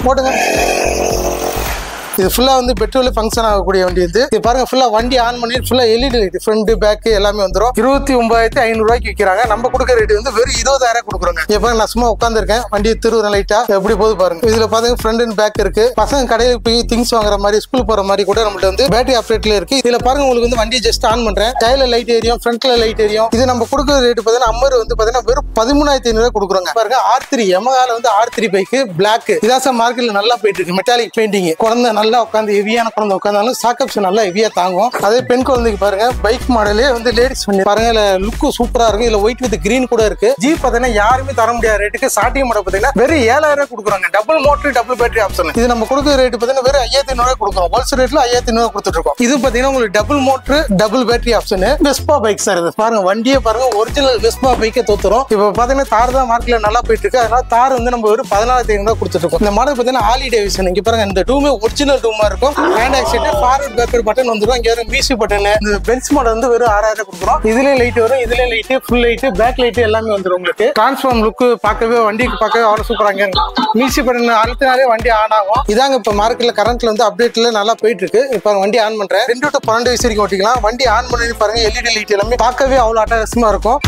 போடுங்க. இது ஃபுல்லா வந்து பெட்ரோல் ஃபங்க்ஷன் ஆகக்கூடிய வண்டி இது பாருங்க. ஃபுல்லா வண்டி ஆன் பண்ணி ஃபுல்லா எல்இடி லைட் ஃப்ரண்ட் பேக் எல்லாமே வந்துடும். 29,500 விற்கிறாங்க. நம்ம கொடுக்குற ரேட் வந்து வெறும் 20,000 கொடுக்குறோங்க. இப்போ நான் சும்மா உட்காந்துருக்கேன், வண்டி திருவுற லைட்டா எப்படி போகுது பாருங்க. இதுல பாருங்க ஃப்ரண்ட் அண்ட் பேக் இருக்கு. பசங்க கடையில் போய் திங்ஸ் வாங்குற மாதிரி ஸ்கூல் போற மாதிரி கூட நம்மள்ட்ட வந்து பேட்டரி ஆப்ரேட்ல இருக்கு. இதுல பாருங்க உங்களுக்கு வந்து வண்டி ஜஸ்ட் ஆன் பண்றேன், டைல லைட் எரியும், ஃப்ரண்ட்ல லைட் எரியும். இது நம்ம கொடுக்குற ரேட் பாத்தீங்கன்னா அம்மர் வந்து பாத்தீங்கன்னா வெறும் 13,500 கொடுக்குறோங்க. பாருங்க R3 Yamahaல வந்து R3 பைக் பிளாக் இதாச மார்க்கெட்ல நல்லா போயிட்டு இருக்கு. மெட்டாலிக் பெயிண்டிங் குழந்தை நல்லா உட்காந்து ஹெவியான குழந்தை உட்காந்தாலும் சாக்கப்ஸ் நல்லா ஹெவியா தாங்கும். அதே பெண் குழந்தைக்கு பாருங்க பைக் மாடலே வந்து லேடிஸ் பண்ணி பாருங்க, லுக்கு சூப்பரா இருக்கு. இதுல ஒயிட் வித் கிரீன் கூட இருக்கு. ஜீப் பாத்தீங்கன்னா யாருமே தர முடியாத ரேட்டுக்கு ஸ்டார்டிங் மாடல் பாத்தீங்கன்னா வெறும் 7,000 கொடுக்குறாங்க. Double motor double battery option. இது நம்ம கொடுக்குற ரேட் பாத்தீங்கன்னா வெறும் 5,500 கொடுக்குறோம். ஹோல்சேல் ரேட்ல 5,500 கொடுத்துட்டு இருக்கோம். இது பாத்தீங்கன்னா உங்களுக்கு double motor double battery option. Vespa bike sir. இது பாருங்க வண்டியே பாருங்க ஒரிஜினல் வெஸ்பா பைக்கே தோத்துரும். இப்போ பாத்தீங்கன்னா தார் தான் மார்க்கெட்ல நல்லா போயிட்டு இருக்கு. அதனால தார் வந்து நம்ம வெறும் 14,500 கொடுத்துட்டு இருக்கோம். இந்த மாடல் பாத்தீங்கன்னா ஹார்லி டேவிட்சன். இங்க பாருங்க இந்த டூமே ஒரிஜினல் டூமா இருக்கும். Hand accident forward backer button வந்துரும். இங்க வரும் மியூசிக் பட்டன். இந்த பென்ஸ் மாடல் வந்து வெறும் 6,000 கொடுக்குறோம். இதுலயே லைட் வரும், இதுலயே light, full light, back light எல்லாமே வந்துரும். உங்களுக்கு டிரான்ஸ்ஃபார்ம் லுக் பார்க்கவே வண்டிக்கு பார்க்கவே அவ்வளவு சூப்பராங்க. மியூசிக் பட்டன் அழுத்தினாலே வண்டி ஆன் ஆகும். இதாங்க இப்ப மார்க்கெட்ல கரண்ட்ல வந்து அப்டேட்ல நல்லா போயிட்டு இருக்கு. இப்ப வண்டி ஆன் பண்றேன். 2 to 12 வயசு வரைக்கும் ஓட்டிக்கலாம். வண்டி ஆன் பண்ணி பாருங்க, எல்இடி லைட் எல்லாமே பார்க்கவே அவ்வளவு அட்டகாசமா இருக்கும்.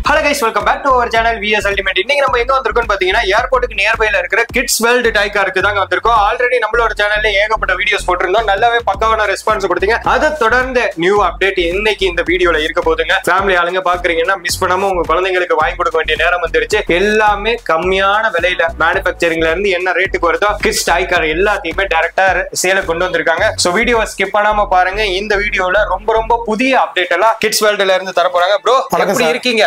Hello guys, welcome back to our channel VS Ultimate. இன்னைக்கு நம்ம எங்க வந்திருக்கோம்னு பாத்தீங்கன்னா ஏர்போர்ட்டுக்கு நியர்பைல இருக்கிற கிட்ஸ் வேர்ல்ட் டாய் காருக்கு தாங்க வந்திருக்கோம். ஆல்ரெடி நம்மளோட சேனல்ல ஏகப்பட்ட வீடியோஸ் போட்டிருந்தோம், நல்லாவே பக்காவான ரெஸ்பான்ஸ் கொடுத்தீங்க. அதை தொடர்ந்து நியூ அப்டேட் இன்னைக்கு இந்த வீடியோல இருக்க போதுங்க. ஃபேமிலி ஆளுங்க பாக்குறீங்கன்னா மிஸ் பண்ணாம உங்க குழந்தைங்களுக்கு வாங்கி கொடுக்க வேண்டிய நேரம் வந்துருச்சு. எல்லாமே கம்மியான விலையில மேனுபேக்சரிங்ல இருந்து என்ன ரேட்டுக்கு வருதோ கிட்ஸ் டாய் கார் எல்லாத்தையுமே டைரக்டா சேல கொண்டு வந்திருக்காங்க. சோ வீடியோவை ஸ்கிப் பண்ணாம பாருங்க. இந்த வீடியோல ரொம்ப ரொம்ப புதிய அப்டேட் எல்லாம் கிட்ஸ் வேர்ல்ட்ல இருந்து தர போறாங்க. ப்ரோ எப்படி இருக்கீங்க?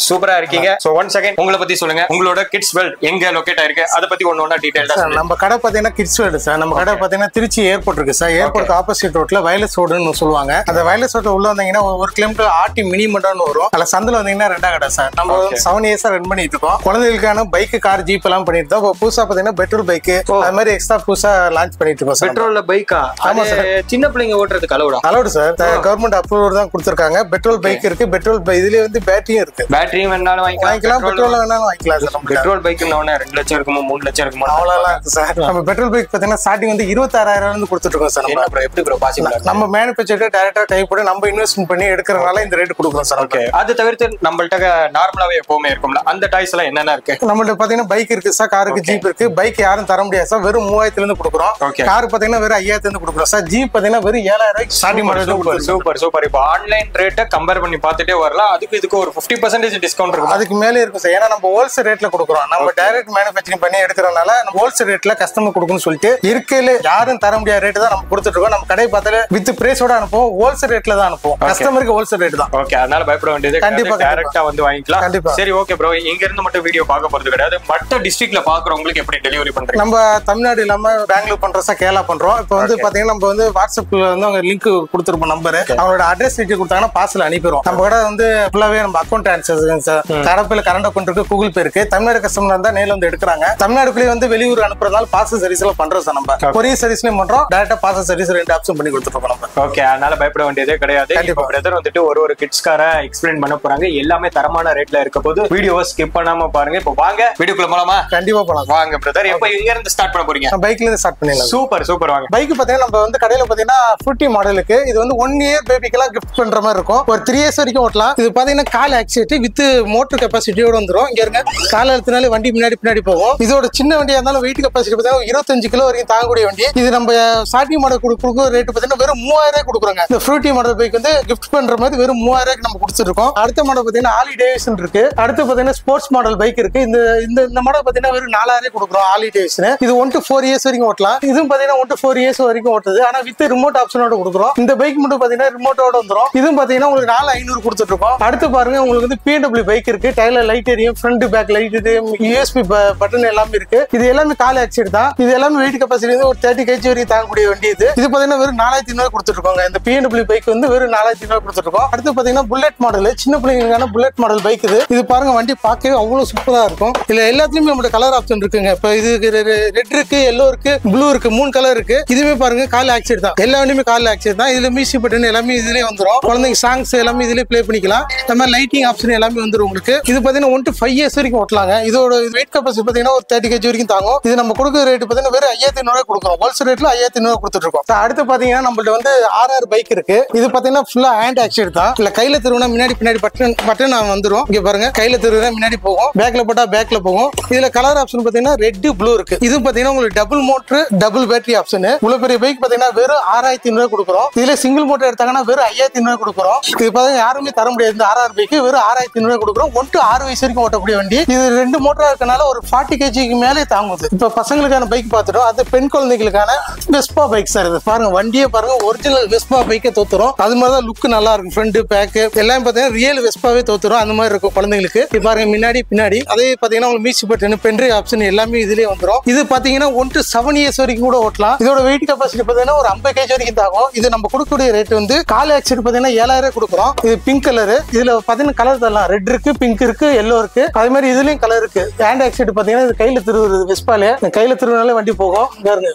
சூப்பரா இருக்கீங்க. சோ ஒன் செகண்ட் உங்களை பத்தி சொல்லுங்க. உங்களோட கிட்ஸ் வேர்ல்ட் எங்க லொகேட் ஆயிருக்கு அத பத்தி ஒண்ணா டீடைலா சொல்லுங்க. நம்ம கடை பாத்தீங்கன்னா கிட்ஸ் வேர்ல்ட் சார். நம்ம கடை பாத்தீங்கன்னா திருச்சி ஏர்போர்ட் இருக்கு சார். ஏர்போர்ட் ஆப்போசிட் ரோட்ல வயலஸ் ரோடுன்னு சொல்லுவாங்க. அந்த வயலஸ் ரோட்ல உள்ள வந்தீங்கன்னா 1 கிலோமீட்டர் ஆர்டி மினிமம்னு வரும். அதுல சந்தில வந்தீங்கன்னா 2 கடை சார். நம்ம 7 இயர்ஸா ரன் பண்ணிட்டு இருக்கோம். குழந்தைகளுக்கான பைக், கார், ஜீப் எல்லாம் பண்ணிட்டு இருக்கோம். இப்போ புதுசா பாத்தீங்கன்னா பெட்ரோல் பைக் அது மாதிரி எக்ஸ்ட்ரா புதுசா லான்ச் பண்ணிட்டு இருக்கோம் சார். பெட்ரோல்ல பைக்கா? ஆமா சார். சின்ன பிள்ளைங்க ஓட்டுறதுக்கு அலௌட் சார். கவர்மெண்ட் அப்ரூவல் தான் கொடுத்திருக்காங்க. பெட்ரோல் பைக் இருக்கு, பெட்ரோல் இதுலயே வந்து பேட்டரியும் இருக்கு. பேட்டரியும் வேணாலும் வாங்கிக்கலாம், பெட்ரோல் வேணாலும் வாங்கிக்கலாம் சார். பெட்ரோல் பைக் 2 லட்சம் இருக்குமோ 3 லட்சம் இருக்குமோ அவ்வளவுலாம் இருக்கு சார். நம்ம பெட்ரோல் பைக் பாத்தீங்கன்னா ஸ்டார்டிங் வந்து 26,000 இருந்து கொடுத்துட்டு இருக்கோம் சார். நம்ம எப்படி ப்ரோ பாசிபிள்? நம்ம மேனுஃபேக்சரர் டைரக்டா டைப் போட்டு நம்ம இன்வெஸ்ட்மென்ட் பண்ணி எடுக்கிறனால இந்த ரேட் கொடுக்குறோம் சார். ஓகே. அது தவிர்த்து நம்மள்ட்ட நார்மலாவே எப்பவுமே இருக்கும்ல, அந்த டாய்ஸ் எல்லாம் என்னென்ன இருக்கு? நம்மள்ட்ட பாத்தீங்கன்னா பைக் இருக்கு சார், காருக்கு ஜீப் இருக்கு. பைக் யாரும் தர முடியாது சார். வெறும் 3000 இருந்து கொடுக்குறோம். கார் பாத்தீங்கன்னா வெறும் 5000 இருந்து கொடுக்குறோம் சார். ஜீப் பாத்தீங்கன்னா வெறும் 7000 ஸ்டார்டிங் மாடல். Super super. இப்போ ஆன்லைன் ரேட்டை கம்பேர் பண்ணி பார்த்துட்டே வரலாம். இதுக்கு ஒரு 50% டிஸ்கவுண்ட் இருக்கும். அதுக்கு மேலே இருக்கும் சார். ஏன்னா நம்ம ஹோல்சேல் ரேட்ல கொடுக்குறோம். நம்ம டைரக்ட் மேனுஃபேக்சரிங் பண்ணி எடுக்கிறனால நம்ம ஹோல்சேல் ரேட்ல கஸ்டமர் கொடுக்கணும்னு சொல்லிட்டு இருக்கையில யாரும் தர முடியாத ரேட் தான் நம்ம கொடுத்துட்டு இருக்கோம். நம்ம கடை பார்த்தாலே வித் பிரைஸோட அனுப்புவோம். ஹோல்சேல் ரேட்ல தான் அனுப்புவோம். கஸ்டமருக்கு ஹோல்சேல் ரேட் தான். ஓகே. அதனால பயப்பட வேண்டியது கண்டிப்பா டைரக்டா வந்து வாங்கிக்கலாம். கண்டிப்பா. சரி ஓகே ப்ரோ. இங்க இருந்து மட்டும் வீடியோ பார்க்க போறது கிடையாது. மற்ற டிஸ்ட்ரிக்ட்ல பாக்குறவங்களுக்கு எப்படி டெலிவரி பண்றீங்க? நம்ம தமிழ்நாடு இல்லாம பெங்களூர் பண்றோம் சார், கேரளா பண்றோம். இப்போ வந்து பாத்தீங்கன்னா நம்ம வந்து வாட்ஸ்அப்ல வந்து அவங்க லிங்க் கொடுத்துருப்போம். நம்பர் அவங்களோட அட்ரஸ் டீடைல் கொடுத்தாங்கன்னா பார்சல் அனுப்பிடுவோம். நம்ம கடை வந்து ஃபுல்லாவே நம்ம அக்கௌண்ட் ட்ரான்ஸ்ஃபர் சார். கடப்பில் கரண்ட் அக்கௌண்ட் இருக்கு, கூகுள் பே இருக்கு. தமிழ்நாடு கஸ்டமர் இருந்தா நேர்ல வந்து எடுக்கிறாங்க. தமிழ்நாடுக்குள்ளே வந்து வெளியூர் அனுப்புறதால பார்சல் சர்வீஸ் எல்லாம் பண்றோம் சார். நம்ம கொரியர் சர்வீஸ்லயும் பண்றோம், டைரக்டா பார்சல் சர்வீஸ் 2 ஆப்ஷன் பண்ணி கொடுத்துருக்கோம் நம்ம. ஓகே. அதனால பயப்பட வேண்டியதே கிடையாது. இப்போ பிரதர் வந்துட்டு ஒரு கிட்ஸ் காரை எக்ஸ்பிளைன் பண்ண போறாங்க. எல்லாமே தரமான ரேட்ல இருக்க போது வீடியோவை ஸ்கிப் பண்ணாம பாருங்க. இப்போ வாங்க வீடியோக்குள்ள போலாமா? கண்டிப்பா போலாம். வாங்க பிரதர். இப்போ எங்க இருந்து ஸ்டார்ட் பண்ண போறீங்க? பைக்ல இருந்து ஸ்டார்ட் பண்ணிடலாம். Super super. வாங்க. பைக் பாத்தீங்கன்னா நம்ம வந்து கடையில பாத்தீங்கன்னா 50 மாடலுக்கு இது வந்து 1 இயர் பேபிக்கெல்லாம் கிஃப்ட் பண்ற மாதிரி இருக்கும். ஒரு 3 இயர்ஸ் வரைக்கும் ஓட்டலாம். இது பாத்தீங்கன்னா கால் ஆக்சிடென்ட் வித் மோட்டர் கெப்பாசிட்டியோட வந்துரும். இங்க இருங்க, கால எடுத்தனாலே வண்டி பின்னாடி போகும். இதோட சின்ன வண்டியா இருந்தாலும் வெயிட் கெப்பாசிட்டி பாத்தீங்கன்னா 25 கிலோ வரைக்கும் தாங்கக்கூடிய வண்டி. இது நம்ம ஸ்டார்டிங் மாடல் கொடுக்குற ரேட் பாத்தீங்கன்னா வெறும் 3000 கொடுக்குறாங்க. இந்த ஃப்ரூட்டி மாடல் பைக் வந்து கிஃப்ட் பண்ற மாதிரி வெறும் 3000 நம்ம கொடுத்துருக்கோம். அடுத்த மாடல் பாத்தீங்கன்னா ஹார்லி டேவிட்சன் இருக்கு. அடுத்து பாத்தீங்கன்னா ஸ்போர்ட்ஸ் மாடல் பைக் இருக்கு. இந்த மாடல் பாத்தீங்கன்னா வெறும் 4000 கொடுக்குறோம். ஹார்லி டேவிட்சன் இது 1 to 4 இயர்ஸ் வரைக்கும் ஓட்டலாம். இதுவும் பாத்தீங்கன்னா 1 to 4 இயர்ஸ் வரைக்கும் ஓட்டுது. ஆனா வித் ரிமோட் ஆப்ஷனோட கொடுக்குறோம். இந்த பைக் மட்டும் பாத்தீங்கன்னா ரிமோட்டோட வந்துரும். இதுவும் பாத்தீங்கன்னா உங்களுக்கு 4500 கொடுத்துட்டு இருக்கோம். அடுத்து பாருங்க, உங்களுக்கு வந்து BMW பைக் இருக்கு. டைல லைட் எரியும், front back light, USB button எல்லாமே இருக்கு. இது எல்லாமே கால் ஆக்சிடென்ட் தான். இது எல்லாமே வெயிட் கெப்பாசிட்டி வந்து ஒரு 30 kg வரைக்கும் தாங்கக்கூடிய வண்டி. இது பாத்தீங்கன்னா வெறும் 4500 கொடுத்துட்டு இருக்கோங்க. இந்த BMW பைக் வந்து வெறும் 4500 கொடுத்துட்டு இருக்கோம். அடுத்து பாத்தீங்கன்னா புல்லட் மாடல், சின்ன பிள்ளைங்களுக்கான புல்லட் மாடல் பைக் இது பாருங்க. வண்டி பார்க்கவே அவ்வளவு சூப்பரா இருக்கும். இதுல எல்லாத்துலயுமே நம்மளோட கலர் ஆப்ஷன் இருக்குங்க. இப்ப இது ரெட் இருக்கு, எல்லோ இருக்கு, ப்ளூ இருக்கு, 3 கலர் இருக்கு. இதுவே பாருங்க கால் ஆக்சிடென்ட் தான். எல்லா வண்டியுமே கால் ஆக்சிடென்ட் தான். இதுல மியூசிக் பட்டன் எல்லாமே இதுலயே வந்துரும். குழந்தைங்க சாங்ஸ் எல்லாமே இதுலயே ப்ளே பண்ணிக்கலாம். நம்ம லைட்டிங் லைட்டிங் ஆப்ஷன் எல்லாமே வந்துரும் உங்களுக்கு. இது பாத்தீங்கன்னா 1 to 5 years வரைக்கும் ஓட்டலாங்க. இதோட வெயிட் கெபாசிட்டி பாத்தீங்கன்னா ஒரு 30 kg வரைக்கும் தாங்கும். இது நம்ம கொடுக்குற ரேட் பாத்தீங்கன்னா வெறும் 5500 கொடுக்குறோம். ஹோல்சேல் ரேட்ல 5500 கொடுத்துட்டு இருக்கோம். அடுத்து பாத்தீங்கன்னா நம்மள்ட்ட வந்து RR பைக் இருக்கு. இது பாத்தீங்கன்னா ஃபுல்லா ஹேண்ட் ஆக்சிடென்ட் தான். இல்ல கையில திருவினா முன்னாடி பின்னாடி பட்டன் வந்துரும். இங்க பாருங்க, கையில திருவினா முன்னாடி போகும், பேக்ல போட்டா பேக்ல போகும். இதுல கலர் ஆப்ஷன் பாத்தீங்கன்னா ரெட் ப்ளூ இருக்கு. இது பாத்தீங்கன்னா உங்களுக்கு double motor double battery option. இவ்வளவு பெரிய பைக் பாத்தீங்கன்னா வெறும் 6500 கொடுக்குறோம். இதுல சிங்கிள் மோட்டர் எடுத்தாங்கன்னா வெறும் 5500 கொடுக்குறோம். இது பாத்தீங்கன்னா யாருமே தர முடியாது. இந்த RR பைக் வெறும் 6500 கொடுக்குறோம். 1 to 6 வயசு வரைக்கும் ஓட்டக்கூடிய வண்டி. இது 2 மோட்டரா இருக்கனால ஒரு 40 kg மேலே தாங்குது. இப்ப பசங்களுக்கான பைக் பார்த்துட்டோம். அது பெண் குழந்தைகளுக்கான வெஸ்பா பைக் சார். இது பாருங்க, வண்டியே பாருங்க, ஒரிஜினல் வெஸ்பா பைக்கே தோத்துரும். அது மாதிரி தான் லுக் நல்லா இருக்கும். ஃப்ரண்ட் பேக் எல்லாம் பாத்தீங்கன்னா ரியல் வெஸ்பாவே தோத்துரும். அந்த மாதிரி இருக்கும் குழந்தைங்களுக்கு. இது பாருங்க, முன்னாடி பின்னாடி அதே பாத்தீங்கன்னா உங்களுக்கு மியூசிக் பட்டன், பென்ட்ரைவ் ஆப்ஷன் எல்லாமே இதுலயே வந்துரும். இது பாத்தீங்கன்னா 1 to 7 years வரைக்கும் கூட ஓட்டலாம். இதோட வெயிட் கெபாசிட்டி பாத்தீங்கன்னா ஒரு 50 kg வரைக்கும் தாகும். இது நம்ம கொடுக்கக்கூடிய ரேட் வந்து கால் ஆக்சிடென்ட் பாத்தீங்கன்னா 7000 கொடுக்குறோம். இது பிங்க் கலர். இதுல பாத்தீங்கன்னா கலர் தரலாம். ரெட் இருக்கு, பிங்க் இருக்கு, எல்லோ இருக்கு. அதே மாதிரி இதுலயும் கலர் இருக்கு. ஹேண்ட் ஆக்சிடென்ட் பாத்தீங்கன்னா இது கையில திருவுறது வெஸ்பாலே. கையில திருவினாலே வண்டி போகும்.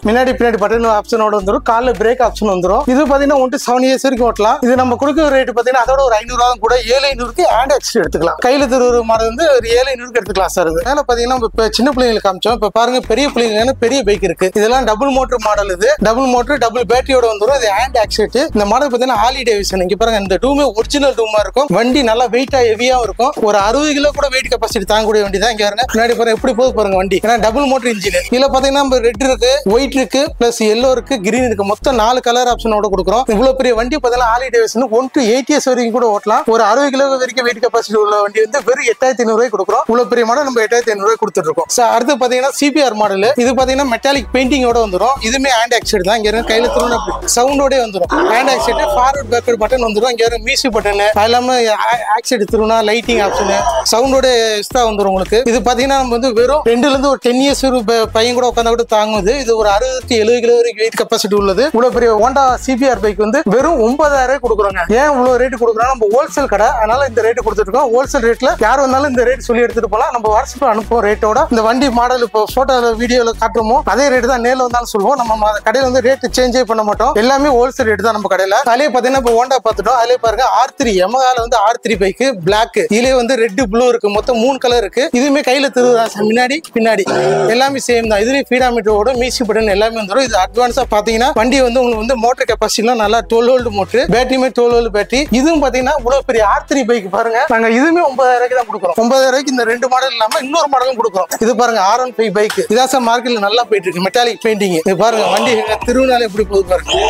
முன்னாடி பின்னாடி பட்டன் ஆப்ஷனோட வந்துரும். கால்ல பிரேக் ஆப்ஷன் வந்துரும். இது பாத்தீங்கன்னா 1 to 7 years வரைக்கும் ஓட்டலாம். இது நம்ம கொடுக்குற ரேட் பாத்தீங்கன்னா அதோட ஒரு 500 கூட 7500க்கு ஹேண்ட் ஆக்சிடென்ட் எடுத்துக்கலாம். கையில திருவுற மாதிரி வந்து ஒரு 7500க்கு எடுத்துக்கலாம் சார். இது மேல பாத்தீங்கன்னா இப்ப சின்ன பிள்ளைங்களுக்கு காமிச்சோம். இப்ப பாருங்க, பெரிய பிள்ளைங்க பெரிய பைக் இருக்கு. இதெல்லாம் டபுள் மோட்டர் மாடல். இது டபுள் மோட்டர் டபுள் பேட்டரியோட வந்துரும். இது ஹேண்ட் ஆக்சிடென்ட். இந்த மாடல் பாத்தீங்கன்னா ஹார்லி டேவிட்சன். இங்க பாருங்க, இந்த டூமே ஒரிஜினல் டூமா இருக்கும். வண்டி நல்லா வெயிட்டா ஹெவியா இருக்கும். ஒரு 60 கிலோ கூட வெயிட் கெபாசிட்டி தாங்கக்கூடிய வண்டி தான். இங்க பாருங்க, முன்னாடி பாருங்க எப்படி போகுது பாருங்க வண்டி. ஏன்னா டபுள் மோட்டர் இன்ஜின். இதுல பாத்தீங்கன்னா ரெட் இருக்கு, ஒயிட் இருக்கு, பிளஸ் எல்லோ இருக்கு, கிரீன் இருக்கு. மொத்தம் 4 கலர் ஆப்ஷனோட கொடுக்குறோம். இவ்வளவு பெரிய வண்டி பாத்தீங்கன்னா ஹார்லி டேவிட்சன் 1 to 8 years வரைக்கும் கூட ஓட்டலாம். ஒரு 60 கிலோ வரைக்கும் வெயிட் கெபாசிட்டி உள்ள வண்டி வந்து வெறும் 8500 கொடுக்குறோம். இவ்வளவு பெரிய மாடல் நம்ம 8500 கொடுத்துட்டு இருக்கோம். அடுத்து பாத்தீங்கன்னா CBR மாடல். இது பாத்தீங்கன்னா மெட்டாலிக் பெயிண்டிங்கோட வந்துரும். இதுமே ஹேண்ட் ஆக்சிடென்ட் தான். இங்க இருக்க கையில திருவினா சவுண்டோட வந்துரும். Hand accident, forward backward button வந்துரும். இங்க இருக்க மியூசிக் பட்டன், அது இல்லாம ஆக்சிடென்ட் திருவினா லைட்டிங் ஆப்ஷன் சவுண்டோட எக்ஸ்ட்ரா வந்துரும் உங்களுக்கு. இது பாத்தீங்கன்னா நம்ம வந்து வெறும் 2 ல இருந்து ஒரு 10 years பையன் கூட உட்கார்ந்தா கூட தாங்குது. இது ஒரு 60-70 கிலோ வரைக்கும் வெயிட் கெபாசிட்டி உள்ளது. இவ்வளவு பெரிய ஹோண்டா CBR பைக் வந்து வெறும் 9000 கொடுக்குறோங்க. ஏன் இவ்வளவு ரேட் கொடுக்குறோம்? நம்ம ஹோல்சேல் கடை, அதனால இந்த ரேட் கொடுத்துட்டு இருக்கோம். ஹோல்சேல் ரேட்ல யார் வந்தாலும் இந்த ரேட் சொல்லி எடுத்துட்டு போலாம். நம்ம வாட்ஸ்அப்ல அனுப்புவோம் ரேட்டோட. இந்த வண்டி மாடல் இப்போ போட்டோ வீடியோல காட்டுறோமோ அதே ரேட் தான் நேர்ல வந்தாலும் சொல்லுவோம். நம்ம கடையில வந்து ரேட் சேஞ்சே பண்ண மாட்டோம். எல்லாமே ஹோல்சேல் ரேட் தான் நம்ம கடையில. அதுலயே பாத்தீங்கன்னா இப்போ ஹோண்டா பார்த்துட்டோம். அதுலயே பாருங்க R3 Yamahaல வந்து R3 பைக் பிளாக். இதுலயே வந்து ரெட் ப்ளூ இருக்கு. மொத்தம் 3 கலர் இருக்கு. இதுமே கையில திருவுதான். முன்னாடி பின்னாடி எல்லாமே சேம் தான். இதுலயே ஃபீடாமீட்டரோட மியூசிக் பட்டன் எல்லாமே வந்துரும். இது அட்வான்ஸா பாத்தீங்கன்னா வண்டி வந்து உங்களுக்கு வந்து மோட்டர் கெபாசிட்டிலாம் நல்லா 12 வோல்ட் மோட்டர், பேட்டரியுமே 12 வோல்ட் பேட்டரி. இதுவும் பாத்தீங்கன்னா இவ்வளவு பெரிய R3 பைக் பாருங்க. நாங்க இதுமே 9000 தான் கொடுக்குறோம். 9000 இந்த 2 மாடல் இல்லாம இன்னொரு மாடலும் கொடுக்குறோம். இது பாருங்க R15 பைக். இதான் சார் மார்க்கெட்ல நல்லா போயிட்டு இருக்கு. Metallic painting. இது பாருங்க வண்டி திருவினால எப்படி போகுது பாருங்க.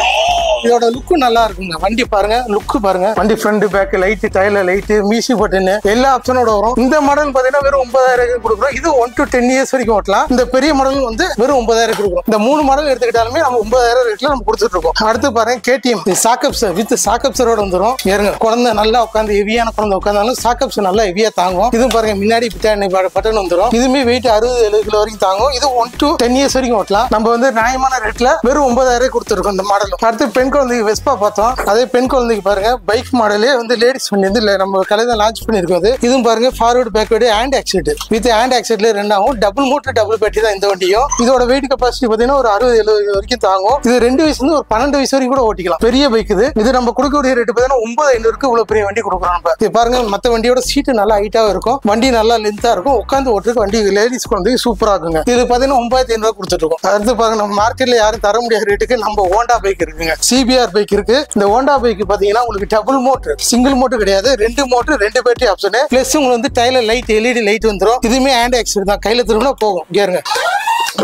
இதோட லுக் நல்லா இருக்குங்க. வண்டி பாருங்க, லுக் பாருங்க. வண்டி ஃப்ரண்ட் பேக் லைட், டயர்ல லைட், மியூசிக் பட்டன் எல்லா ஆப்ஷனோட வரும். இந்த மாடல் பாத்தீங்கன்னா வெறும் 9000 கொடுக்குறோம். இது 1 to 10 years வரைக்கும் ஓட்டலாம். இந்த பெரிய மாடல் வந்து வெறும் 9000 கொடுக்குறோம். இந்த 3 மாடல் எடுத்துக்கிட்டாலுமே நம்ம 9000 ரேட்ல நம்ம கொடுத்துட்டு இருக்கோம். அடுத்து பாருங்க KTM சாக்கப்சர் வித் சாக்கப்சரோட வந்துரும். ஏறுங்க, குழந்தை நல்லா உட்காந்து ஹெவியான குழந்தை உட்காந்தாலும் சாக்கப்சர் நல்லா ஹெவியா தாங்கும். இதுவும் பாருங்க முன்னாடி பின்னாடி பட்டன் வந்துரும். இதுமே வெயிட் 60-70 கிலோ வரைக்கும் தாங்கும். இது 1 to 10 years வரைக்கும் ஓட்டலாம். நம்ம வந்து நியாயமான ரேட்ல வெறும் 9000 கொடுத்துருக்கோம் இந்த மாடல். அடுத்து பெண் குழந்தைக்கு வெஸ்பா பார்த்தோம். அதே பெண் குழந்தைக்கு பாருங்க பைக் மாடலே வந்து லேடிஸ் வண்டி வந்து நம்ம கடையில லான்ச் பண்ணிருக்கோம். இதுவும் பாருங்க forward backward hand accident with hand ஆக்சிடென்ட்ல ரெண்டாகும். டபுள் மோட்டர் டபுள் பேட்டரி தான் இந்த வண்டியும். இதோட வெயிட் கெபாசிட்டி பாத்தீங்கன்னா ஒரு 60-70 வரைக்கும் தாங்கும். இது 2 வயசுல இருந்து ஒரு 12 வயசு வரைக்கும் கூட ஓட்டிக்கலாம். பெரிய பைக் இது. இது நம்ம கொடுக்கக்கூடிய ரேட் பாத்தீங்கன்னா 9500க்கு இவ்வளவு பெரிய வண்டி கொடுக்குறோம். இது பாருங்க, மத்த வண்டியோட சீட்டு நல்லா ஹைட்டாவும் இருக்கும். வண்டி நல்லா லென்த்தா இருக்கும். உட்காந்து ஓட்டுறதுக்கு வண்டி லேடிஸ் வந்து சூப்பரா இருக்குங்க. இது பாத்தீங்கன்னா 9500 கொடுத்துட்டு இருக்கோம். அடுத்து பாருங்க, நம்ம மார்க்கெட்ல யாரும் தர முடியாத ரேட்டுக்கு நம்ம ஹோண்டா பைக் இருக்குங்க. CBR பைக் இருக்கு. இந்த ஹோண்டா பைக் பாத்தீங்கன்னா உங்களுக்கு டபுள் மோட்டர், சிங்கிள் மோட்டர் கிடையாது. 2 மோட்டர் 2 பேட்டரி ஆப்ஷன். பிளஸ் உங்களுக்கு வந்து டயர்ல லைட், LED லைட் வந்துரும். இதுமே ஹேண்ட் ஆக்சிடென்ட் தான். கையில திரும்பினா போகும். கேருங்க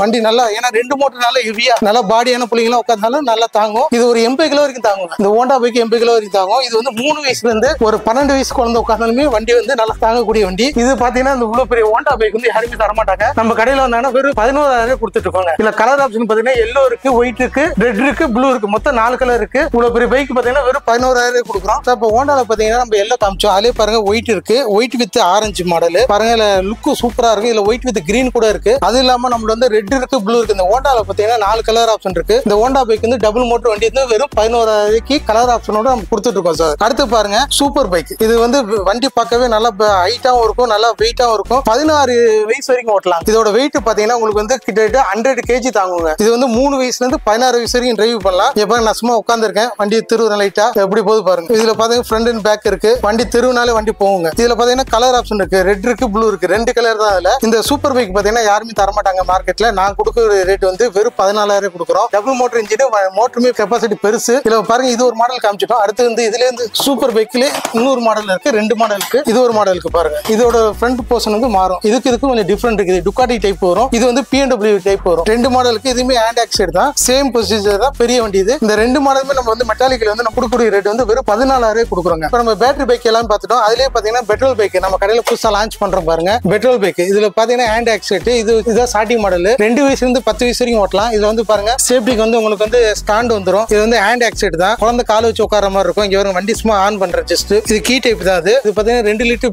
வண்டி நல்லா, ஏன்னா 2 மோட்டர் நல்லா ஹெவியா நல்லா பாடியான பிள்ளைங்களாம் உட்காந்தாலும் நல்லா தாங்கும். இது ஒரு 80 கிலோ வரைக்கும் தாங்கும். இந்த ஹோண்டா பைக் 80 கிலோ வரைக்கும் தாங்கும். இது வந்து 3 வயசுல இருந்து ஒரு 12 வயசு குழந்தை உட்காந்தாலுமே வண்டி வந்து நல்லா தாங்கக்கூடிய வண்டி. இது பாத்தீங்கன்னா இந்த இவ்வளவு பெரிய ஹோண்டா பைக் வந்து யாருமே தரமாட்டாங்க. நம்ம கடையில வந்தாங்கன்னா வெறும் 11000 கொடுத்துட்டு இருக்காங்க. இதுல கலர் ஆப்ஷன் பாத்தீங்கன்னா எல்லோ இருக்கு, ஒயிட் இருக்கு, ரெட் இருக்கு, ப்ளூ இருக்கு. மொத்தம் 4 கலர் இருக்கு. இவ்வளவு பெரிய பைக் பாத்தீங்கன்னா வெறும் 11000 கொடுக்குறோம். இப்போ ஹோண்டால பாத்தீங்கன்னா நம்ம எல்லோ காமிச்சோம். அதுலயே பாருங்க ஒயிட் இருக்கு, ஒயிட் வித் ஆரஞ்சு மாடல் பாருங்க. லுக் சூப்பரா இருக்கு. இதுல ஒயிட் வித் கிரீன் கூட இருக்கு. அது இல்லாம நம்மள வந்து ரெட் இருக்கு, ப்ளூ இருக்கு. இந்த ஹோண்டால பாத்தீங்கன்னா 4 கலர் ஆப்ஷன் இருக்கு. இந்த ஹோண்டா பைக் வந்து டபுள் மோட்டர் வண்டி வந்து வெறும் 11,000 கலர் ஆப்ஷனோட நம்ம கொடுத்துட்டு இருக்கோம் சார். அடுத்து பாருங்க சூப்பர் பைக். இது வந்து வண்டி பார்க்கவே நல்லா ஹைட்டாவும் இருக்கும், நல்லா வெயிட்டாவும் இருக்கும். 16 வயசு வரைக்கும் ஓட்டலாம். இதோட வெயிட் பாத்தீங்கன்னா உங்களுக்கு வந்து கிட்டத்தட்ட 100 kg தாங்குங்க. இது வந்து 3 வயசுல இருந்து 16 வயசு வரைக்கும் டிரைவ் பண்ணலாம். இப்ப நான் சும்மா உட்காந்துருக்கேன், வண்டி திருவுற லைட்டா எப்படி போகுது பாருங்க. இதுல பாத்தீங்கன்னா ஃப்ரண்ட் அண்ட் பேக் இருக்கு, வண்டி திருவுனாலே வண்டி போகுங்க. இதுல பாத்தீங்கன்னா கலர் ஆப்ஷன் இருக்கு, ரெட் இருக்கு, ப்ளூ இருக்கு, 2 கலர் தான் இதுல. இந்த சூப்பர் பைக் பாத்தீங்கன்னா யாருமே தரமாட்டாங்க மார்க்கெட்ல. நான் கொடுக்குற ரேட் வந்து வெறும் 14,000 கொடுக்குறோம். டபுள் மோட்டர் இன்ஜின், மோட்டருமே கெப்பாசிட்டி பெருசு. இதுல பாருங்க இது ஒரு மாடல் காமிச்சிட்டோம். அடுத்து வந்து இதுல இருந்து சூப்பர் பைக்ல இன்னொரு மாடல் இருக்கு, 2 மாடல் இருக்கு. இது ஒரு மாடலுக்கு பாருங்க, இதோட ஃப்ரண்ட் போர்ஷன் வந்து மாறும். இதுக்கு கொஞ்சம் டிஃபரெண்ட் இருக்குது. டுக்காட்டி டைப் வரும், இது வந்து BMW டைப் வரும். 2 மாடலுக்கு இதுமே ஹேண்ட் ஆக்சிடென்ட் தான், சேம் ப்ரொசீஜர் தான், பெரிய வண்டி இது. இந்த 2 மாடலுமே நம்ம வந்து மெட்டாலிக்ல வந்து நம்ம கொடுக்கக்கூடிய ரேட் வந்து வெறும் 14,000 கொடுக்குறோங்க. இப்போ நம்ம பேட்டரி பைக் எல்லாம் பார்த்துட்டோம். அதுலயே பாத்தீங்கன்னா பெட்ரோல் பைக் நம்ம கடையில புதுசா லான்ச் பண்றோம் பாருங்க, பெட்ரோல் பைக். இதுல பாத்தீங்கன்னா ஹேண்ட் ஆக்சிடென்ட், இதுதான் ஸ்டார்டிங் மாடல். 2 வயசுல இருந்து 10 வயசு வரைக்கும் ஓட்டலாம். இதுல வந்து பாருங்க சேஃப்டிக்கு வந்து உங்களுக்கு வந்து ஸ்டாண்ட் வந்துடும். இது வந்து ஹேண்ட் ஆக்சிடென்ட் தான், குழந்தை கால வச்சு உட்கார மாதிரி இருக்கும். இங்க வரும் வண்டி சும்மா ஆன் பண்ற ஜஸ்ட். இது கீ டைப் தான். இது பாத்தீங்கன்னா 2 லிட்டர்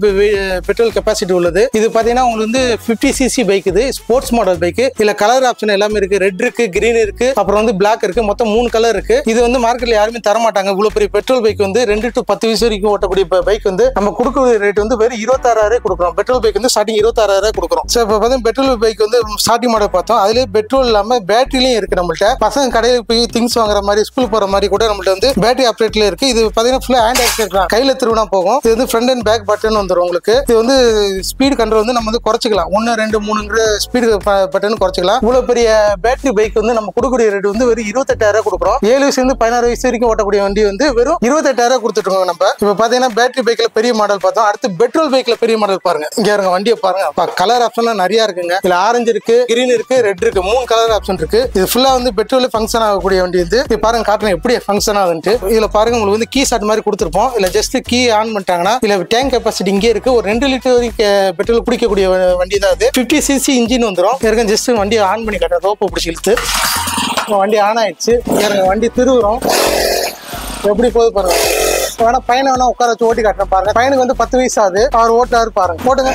பெட்ரோல் கெப்பாசிட்டி உள்ளது. இது பாத்தீங்கன்னா உங்களுக்கு வந்து 50 cc பைக். இது ஸ்போர்ட்ஸ் மாடல் பைக். இதுல கலர் ஆப்ஷன் எல்லாமே இருக்கு, ரெட் இருக்கு, கிரீன் இருக்கு, அப்புறம் வந்து பிளாக் இருக்கு. மொத்தம் 3 கலர் இருக்கு. இது வந்து மார்க்கெட்ல யாருமே தர மாட்டாங்க. இவ்வளவு பெரிய பெட்ரோல் பைக் வந்து 2 to 10 வயசு வரைக்கும் ஓட்டக்கூடிய பைக் வந்து நம்ம கொடுக்குற ரேட் வந்து வெறும் 26,000 கொடுக்குறோம். பெட்ரோல் பைக் வந்து ஸ்டார்டிங் 26,000 கொடுக்குறோம். சோ இப்போ பாத்தீங்கன்னா பெட்ரோல் பைக் வந்து ஸ்டார்டிங் மாடல் பார்த்தோம். அதுலயே பெட்ரோல் இல்லாம பேட்டரிலையும் இருக்கு நம்மள்ட்ட. பசங்க கடையில போய் திங்ஸ் வாங்குற மாதிரி, ஸ்கூல் போற மாதிரி கூட நம்மள்ட்ட வந்து பேட்டரி ஆப்ரேட்ல இருக்கு. இது பாத்தீங்கன்னா ஃபுல்லா ஹேண்ட் ஆக்சிடென்ட் தான், கையில திருவினா போகும். இது வந்து ஃப்ரண்ட் அண்ட் பேக் பட்டன் வந்துடும் உங்களுக்கு. இது வந்து ஸ்பீட் கண்ட்ரோல் வந்து நம்ம வந்து குறைச்சிக்கலாம், 1 2 3 ஸ்பீடு பட்டன் குறைச்சிக்கலாம். இவ்வளவு பெரிய பேட்டரி பைக் வந்து நம்ம கொடுக்கக்கூடிய ரேட் வந்து வெறும் 28,000 கொடுக்குறோம். 7 வயசுல இருந்து 16 வயசு வரைக்கும் ஓட்டக்கூடிய வண்டி வந்து வெறும் 28,000 கொடுத்துட்டு இருக்கோம் நம்ம. இப்ப பாத்தீங்கன்னா பேட்டரி பைக்ல பெரிய மாடல் பார்த்தோம். அடுத்து பெட்ரோல் பைக்ல பெரிய மாடல் பாருங்க. இங்க இருங்க வண்டியை பாருங்க, கலர் ஆப்ஷன்லாம் நிறைய இருக்குங்க. இதுல ஆரஞ்சு இருக்கு, கிரீன் இருக்கு, ரெட் இருக்கு, 3 கலர் ஆப்ஷன் இருக்கு. இது ஃபுல்லா வந்து பெட்ரோல் ஃபங்க்ஷன் ஆகக்கூடிய வண்டி. இது பாருங்க காட்டுறேன் எப்படி ஃபங்க்ஷன் ஆகுதுன்ட்டு. இதுல பாருங்க உங்களுக்கு வந்து கீ ஸ்டார்ட் மாதிரி கொடுத்துருப்போம். இல்ல ஜஸ்ட் கீ ஆன் பண்ணிட்டாங்கன்னா இல்ல டேங்க் கெப்பாசிட்டி இங்கே இருக்கு. ஒரு 2 லிட்டர் வரைக்கும் பெட்ரோல் குடிக்கக்கூடிய வண்டி தான் இது. 50 cc இன்ஜின் வந்துடும். ஜஸ்ட் வண்டியை ஆன் பண்ணி காட்டுறேன், ரோப்பை பிடிச்சி இழுத்து வண்டி ஆன் ஆயிடுச்சு. வண்டி திருவுறோம், எப்படி போகுது பாருங்க. வேணா பையனை வேணா உட்கார வச்சு ஓட்டி காட்டுறேன் பாருங்க. பையனுக்கு வந்து 10 வயசு ஆகுது, அவர் ஓட்டாரு பாருங்க, போட்டுங்க.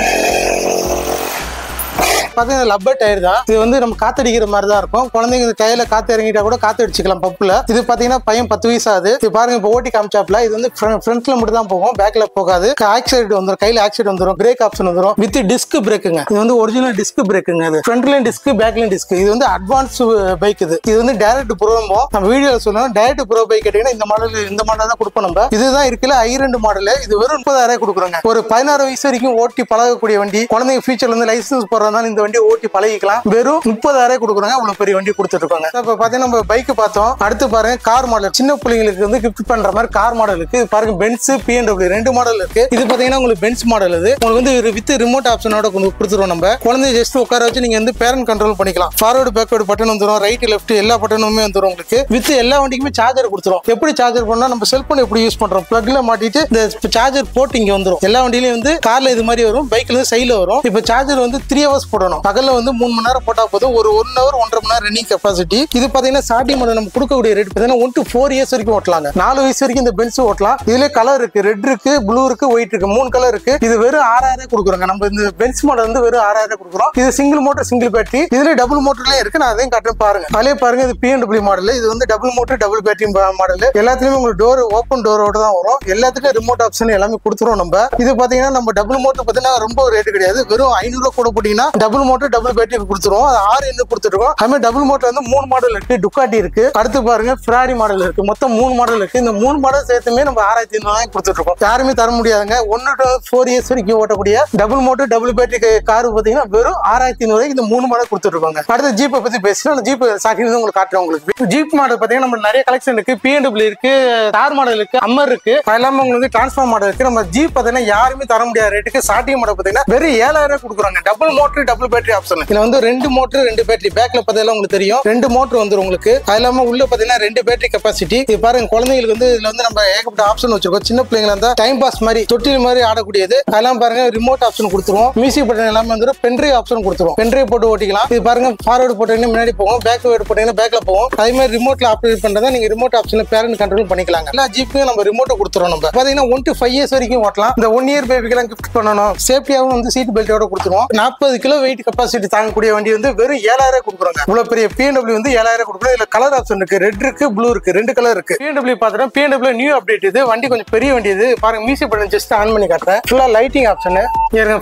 பாத்தீங்கன்னா லப்பர் டயர் தான். இது வந்து நம்ம காத்தடிக்கிற மாதிரி தான் இருக்கும். குழந்தைங்க கையில காத்து இறங்கிட்டா கூட காத்து அடிச்சுக்கலாம் பப்புல. இது பாத்தீங்கன்னா பையன் 10 வயசு ஆகுது. இது பாருங்க இப்போ ஓட்டி காமிச்சாப்ல. இது வந்து ஃப்ரண்ட்ல மட்டும் தான் போகும், பேக்ல போகாது. ஆக்சிடென்ட் வந்துடும், கையில ஆக்சிடென்ட் வந்துடும். பிரேக் ஆப்ஷன் வந்துடும் வித் டிஸ்க் பிரேக்குங்க. இது வந்து ஒரிஜினல் டிஸ்க் பிரேக்குங்க. இது ஃப்ரண்ட்லயும் டிஸ்க், பேக்லயும் டிஸ்க். இது வந்து அட்வான்ஸ் பைக். இது வந்து டைரக்ட் ப்ரோமோ. நம்ம வீடியோல சொன்னோம் டைரக்ட் ப்ரோ பைக் கேட்டீங்கன்னா இந்த மாடல் தான் கொடுப்போம் நம்ம. இதுதான் இருக்குல்ல i2 மாடல். இது வெறும் 30,000 கொடுக்குறோங்க. ஒரு 16 வயசு வரைக்கும் ஓட்டி பழகக்கூடிய வண்டி. குழந்தைங்க ஃபியூச்சர்ல வந்து லைசன்ஸ் போடுறதுனால இந்த வண்டி ஓட்டி பழகிக்கலாம். வெறும் 30,000 கொடுக்குறாங்க. அவ்வளவு பெரிய வண்டி கொடுத்துட்டு இருக்காங்க. இப்ப பாத்தீங்கன்னா நம்ம பைக் பார்த்தோம். அடுத்து பாருங்க கார் மாடல். சின்ன பிள்ளைங்களுக்கு வந்து கிஃப்ட் பண்ற மாதிரி கார் மாடல் இருக்கு. பாருங்க பென்ஸ், BMW 2 மாடல் இருக்கு. இது பாத்தீங்கன்னா உங்களுக்கு பென்ஸ் மாடல். இது உங்களுக்கு வந்து வித் ரிமோட் ஆப்ஷனோட கொடுத்துருவோம் நம்ம. குழந்தைய ஜஸ்ட் உட்கார வச்சு நீங்க வந்து பேரண்ட் கண்ட்ரோல் பண்ணிக்கலாம். ஃபார்வர்டு பேக்வர்டு பட்டன் வந்துடும், ரைட் லெஃப்ட் எல்லா பட்டனுமே வந்துடும் உங்களுக்கு. வித் எல்லா வண்டிக்குமே சார்ஜர் கொடுத்துரும். எப்படி சார்ஜர் பண்ணா நம்ம செல்போன் எப்படி யூஸ் பண்றோம், பிளக்ல மாட்டிட்டு இந்த சார்ஜர் போட்டு இங்க வந்துடும். எல்லா வண்டியிலயும் வந்து கார்ல இது மாதிரி வரும், பைக்ல வந்து சைட்ல வரும். இப்ப சார்ஜர் வந்து 3 hours போடணும். பகல்ல வந்து 3 மணி நேரம் போட்டா போதும். ஒரு 1 hour 1.5 மணி நேரம் ரன்னிங் கெப்பாசிட்டி. இது பாத்தீங்கன்னா ஸ்டார்டிங் மாடல் நம்ம கொடுக்கக்கூடிய ரேட் பாத்தீங்கன்னா 1 to 4 years வரைக்கும் ஓட்டலாங்க. 4 வயசு வரைக்கும் இந்த பென்ஸ் ஓட்டலாம். இதுல கலர் இருக்கு, ரெட் இருக்கு, ப்ளூ இருக்கு, ஒயிட் இருக்கு, 3 கலர் இருக்கு. இது வெறும் 6,000 கொடுக்குறோங்க. நம்ம இந்த பென்ஸ் மாடல் வந்து வெறும் 6,000 கொடுக்குறோம். இது சிங்கிள் மோட்டர், சிங்கிள் பேட்டரி. இதுல டபுள் மோட்டர்லயே இருக்கு. நான் அதையும் காட்டுறேன் பாருங்க. அதுலயே பாருங்க இது BMW மாடல். இது வந்து double motor, double battery model. எல்லாத்துலயுமே உங்களுக்கு டோர் ஓப்பன் டோரோட தான் வரும். எல்லாத்துக்கும் ரிமோட் ஆப்ஷன் எல்லாமே கொடுத்துருவோம் நம்ம. இது பாத்தீங்கன்னா நம்ம டபுள் மோட்டர் பாத்தீங்கன்னா ரொம்ப ரேட் கிடையாது. வெறும் 500 கூட போட்டீங்கன்னா டபுள் மோட்டர், டபுள் பேட்டரி கொடுத்துருவோம். அது 6 என்ன கொடுத்துருக்கோம். அதுமாதிரி டபுள் மோட்டர் வந்து 3 மாடல் இருக்கு. டுக்காட்டி இருக்கு. அடுத்து பாருங்க ஃபெராரி மாடல் இருக்கு. மொத்தம் 3 மாடல் இருக்கு. இந்த 3 மாடல் சேர்த்துமே நம்ம 6,500 கொடுத்துட்டு இருக்கோம். யாருமே தர முடியாதுங்க. 1 to 4 years வரைக்கும் ஓட்டக்கூடிய double motor, double battery car பாத்தீங்கன்னா வெறும் 6,500 இந்த 3 மாடல் கொடுத்துட்டு இருக்காங்க. அடுத்து ஜீப்பை பத்தி பேசினா ஜீப் சாக்கி உங்களுக்கு காட்டுறேன். உங்களுக்கு ஜீப் மாடல் பாத்தீங்கன்னா நம்ம நிறைய கலெக்ஷன் இருக்கு. BMW இருக்கு, தார் மாடல் இருக்கு, அம்மர் இருக்கு, எல்லாமே உங்களுக்கு டிரான்ஸ்ஃபார்ம் மாடல் இருக்கு. நம்ம ஜீப் பாத்தீங்கன்னா யாருமே தர முடியாத ரேட்டுக்கு ஸ்டார்டிங் மாடல் பாத்தீங்கன்னா வெறும் 7,000 கொடுக்குறாங்க. Double motor, double battery option. இதுல வந்து 2 மோட்டர், 2 பேட்டரி. பேக்ல பார்த்தீங்கன்னா உங்களுக்கு தெரியும் 2 மோட்டர் வந்துரும் உங்களுக்கு. அது இல்லாம உள்ள பாத்தீங்கன்னா 2 பேட்டரி கெப்பாசிட்டி. இது பாருங்க குழந்தைங்களுக்கு வந்து இதுல வந்து நம்ம ஏகப்பட்ட ஆப்ஷன் வச்சிருக்கோம். சின்ன பிள்ளைங்களா இருந்தா டைம் பாஸ் மாதிரி தொட்டில் மாதிரி ஆடக்கூடியது. அதெல்லாம் பாருங்க ரிமோட் ஆப்ஷன் கொடுத்துருவோம். மியூசிக் பட்டன் எல்லாமே வந்துடும். பென்ட்ரைவ் ஆப்ஷன் கொடுத்துருவோம். பென்ட்ரைவ் போட்டு ஓட்டிக்கலாம். இது பாருங்க ஃபார்வர்டு போட்டீங்கன்னா முன்னாடி போகும், பேக்வர்டு போட்டீங்கன்னா பேக்ல போகும். அதே மாதிரி ரிமோட்ல ஆப்ரேட் பண்றதா நீங்க ரிமோட் ஆப்ஷன்ல பேரண்ட் கண்ட்ரோல் பண்ணிக்கலாம். எல்லா ஜீப்புக்கும் நம்ம ரிமோட் கொடுத்துறோம். நம்ம பாத்தீங்கன்னா 1 to 5 years வரைக்கும் ஓட்டலாம். இந்த 1 year பேபிக்கெல்லாம் கிஃப்ட் பண்ணணும். சேஃப்டியாவும் வந்து சீட் பெல்ட்டோட கொடுத்துருவோம். 40 கிலோ வெயிட் வெயிட் கெபாசிட்டி தாங்கக்கூடிய வண்டி வந்து வெறும் 7000 கொடுக்குறாங்க. இவ்வளவு பெரிய BMW வந்து 7000 கொடுக்குறோம். இதுல கலர் ஆப்ஷன் இருக்கு, ரெட் இருக்கு, ப்ளூ இருக்கு, ரெண்டு கலர் இருக்கு. BMW பாத்துட்டோம். BMW நியூ அப்டேட் இது. வண்டி கொஞ்சம் பெரிய வண்டி இது. பாருங்க மியூசிக் பட்டன் ஜஸ்ட் ஆன் பண்ணி காட்டுறேன். ஃபுல்லா லைட்டிங் ஆப்ஷன்.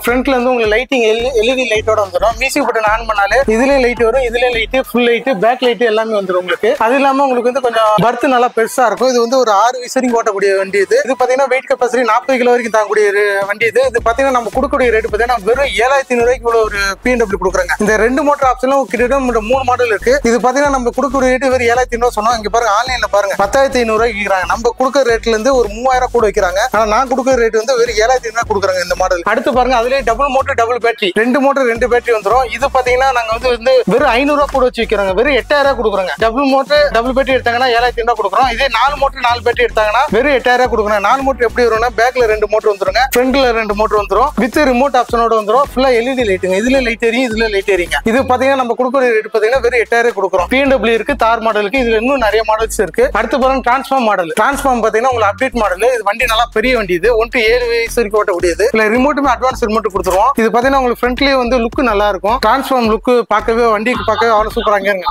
ஃப்ரண்ட்ல இருந்து உங்களுக்கு லைட்டிங் LED லைட்டோட வந்துடும். மியூசிக் பட்டன் ஆன் பண்ணாலே இதுலயும் லைட் வரும், இதுலயும் light, full light, back light எல்லாமே வந்துடும் உங்களுக்கு. அது இல்லாம உங்களுக்கு வந்து கொஞ்சம் பர்த் நல்லா பெருசா இருக்கும். இது வந்து ஒரு 6 வயசு வரைக்கும் ஓட்டக்கூடிய வண்டி இது. இது பாத்தீங்கன்னா வெயிட் கெபாசிட்டி 40 கிலோ வரைக்கும் தாங்கக்கூடிய வண்டி இது. இது பாத்தீங்கன்னா நம்ம கொடுக்கக்கூடிய ரேட் பாத்தீங்கன்னா வெறும் 7500 ரூபாய்க்கு இவ்வளவு ஒரு BMW கொடுக்குறாங்க. இந்த ரெண்டு மோட்டர் ஆப்ஷன்ல கிட்டத்தட்ட 3 மாடல் இருக்கு. இது பாத்தீங்கன்னா நம்ம கொடுக்கக்கூடிய ரேட் வெறும் 7500 சொன்னோம். இங்க பாருங்க ஆன்லைன்ல பாருங்க 10500 ரூபாய்க்கு விற்கிறாங்க. நம்ம கொடுக்குற ரேட்ல இருந்து ஒரு 3000 கூட வைக்கிறாங்க. ஆனா நான் கொடுக்குற ரேட் வந்து வெறும் 7500 கொடுக்குறாங்க இந்த மாடல். அடுத்து பாருங்க அதுலயே double motor double battery, 2 motor 2 battery வந்துரும். இது பாத்தீங்கன்னா நாங்க வந்து வெறும் 500 ரூபாய் கூட வச்சு விற்கிறாங்க. வெறும் 8000 கொடுக்குறாங்க. டபுள் மோட்டர் டபுள் பேட்டரி எடுத்தாங்கன்னா 7500 கொடுக்குறோம். இதே 4 மோட்டர் 4 பேட்டரி எடுத்தாங்கன்னா வெறும் 8000 கொடுக்குறாங்க. 4 மோட்டர் எப்படி வரும்னா பேக்ல 2 மோட்டர் வந்துருங்க, ஃப்ரண்ட்ல 2 மோட்டர் வந்துரும், வித் ரிமோட் ஆப்ஷனோட வந்துரும். ஃபுல்லா LED லைட்டுங்க. இதுல லைட் எரியும், இதுல லைட் எரியுங்க. இது பாத்தீங்கன்னா நம்ம கொடுக்குற ரேட் பாத்தீங்கன்னா வெறும் 8000 கொடுக்குறோம். BMW இருக்கு, தார் மாடல் இருக்கு, இதுல இன்னும் நிறைய மாடல்ஸ் இருக்கு. அடுத்து பாருங்க டிரான்ஸ்ஃபார்ம் மாடல். டிரான்ஸ்ஃபார்ம் பாத்தீங்கன்னா உங்களுக்கு அப்டேட் மாடல். இது வண்டி நல்லா பெரிய வண்டி இது. 1 to 7 வயசு வரைக்கும் ஓட்டக்கூடியது. இல்ல ரிமோட்டுமே அட்வான்ஸ் ரிமோட் கொடுத்துருவோம். இது பாத்தீங்கன்னா உங்களுக்கு ஃப்ரண்ட்லயே வந்து லுக் நல்லா இருக்கும். டிரான்ஸ்ஃபார்ம் லுக் பார்க்கவே வண்டிக்கு பார்க்கவே அவ்வளவு சூப்பரா இருங்க.